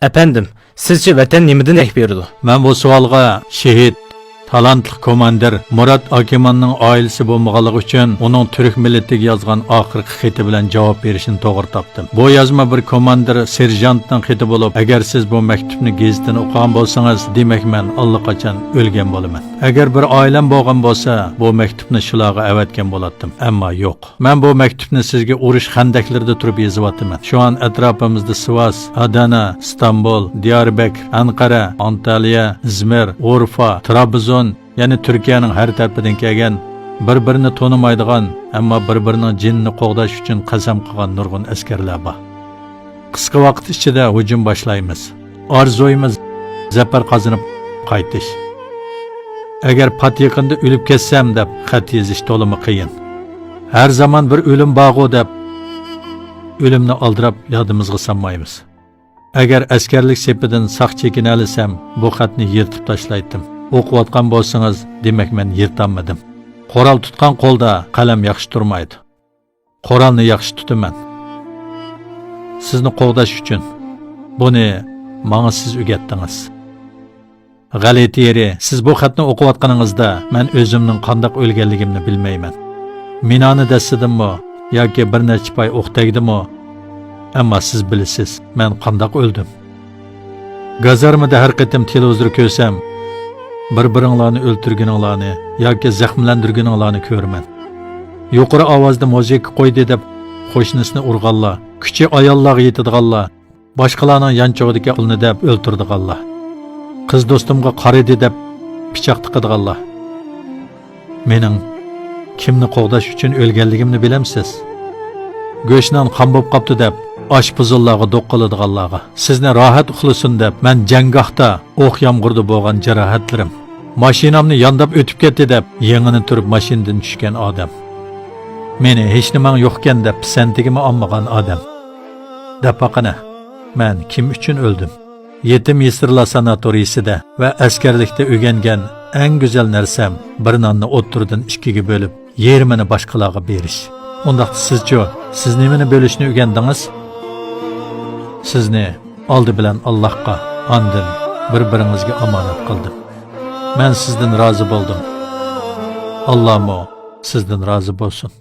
Efendim, sizce vatan nimeden ek berdi? Men bu savolga shahid talantli komandir Murat Akimanning oilasi bo'lmaganligi uchun uning turk millatiga yozgan oxirgi xati bilan javob berishni to'g'ri topdim. Bu yozma bir komandir serjantning xati bo'lib, agar siz bu maktubni gazetini o'qigan bo'lsangiz, demak men allaqachon o'lgan bo'laman. Agar bir oilam bo'lgan bo'lsa, bu maktubni shularga avatgan bo'lardim, ammo yo'q. Men bu maktubni sizga urush xandaklarida turib yozyapman. Shu an atrofimizda Sivas, Adana, Istanbul, Diyarbakir, Anqara, Antaliya, Izmir, Urfa, Trabzon, ya'ni Turkiyaning har tarafidan kelgan, bir-birini tonimaydigan, ammo bir-birining jinini qo'g'dash uchun qasam qilgan nurg'un askarlar bor. Qisqa vaqt ichida hujum boshlaymiz. Orzuyimiz zafar qozonib qaytish. Agar pat yaqinda o'lib ketsam deb xat yozish to'limi qiyin. Har zaman bir o'lim bog'u deb o'limni oldirab yodimizga solmaymiz. Agar askarlik sepidan saq chekina olsam, bu xatni yirtib tashlaydim. O'qiyotgan bo'lsangiz, demak men yirtolmadim. Qo'ral tutgan qo'lda qalam yaxshi turmaydi. Qoralni yaxshi tutaman. Sizni qo'g'dash uchun buni menga siz o'rgatdingiz. G'alati yeri, siz bu xatni o'qiyotganingizda men o'zimning qanday o'lganligimni bilmayman. Minani dasidimmi yoki bir necha pay o'q tegdimi? Ammo siz bilasiz, men qanday o'ldim. Gazarmada har qatim televizor ko'rsam, bir-biringlarni o'ltirganinglarni yoki zaxmlantirganinglarni ko'raman. Yuqori ovozda muzika qo'ydi deb qo'shnisini urganlar, kuchi ayollarga yetadiganlar, boshqalarning yanchog'idagi qulni deb o'ltirdiganlar. Qiz do'stimga qaridi deb pichoq tiqadiganlar. Mening kimni qo'g'dash uchun o'lganligimni bilamsiz? Go'shnan qon bo'lib qopti deb oshpuzullarga do'qqiladiganlarga, sizni rohat uxlasin deb men janggohda o'q yomg'irda bo'lgan jarohatlarim, mashinamni yondab o'tib ketdi deb yengini turib mashinadan tushgan odam, meni hech nimang yo'qkan deb pisantigimi olmagan odam. Dapaqana, men kim uchun o'ldim? Yetim yesirlar sanatoriyasida va askarlikda o'rgangan eng go'zal narsam bir nonni o'ttirdan ikkiga bo'lib, yerimini boshqalarga berish. Undaqda sizchi, siz nimani bo'lishni o'rgandingiz? Sizni oldi bilan Allohga, ondan bir-biringizga omonat qildim. Men sizdan rozi bo'ldim. Allohmo sizdan rozi bo'lsin.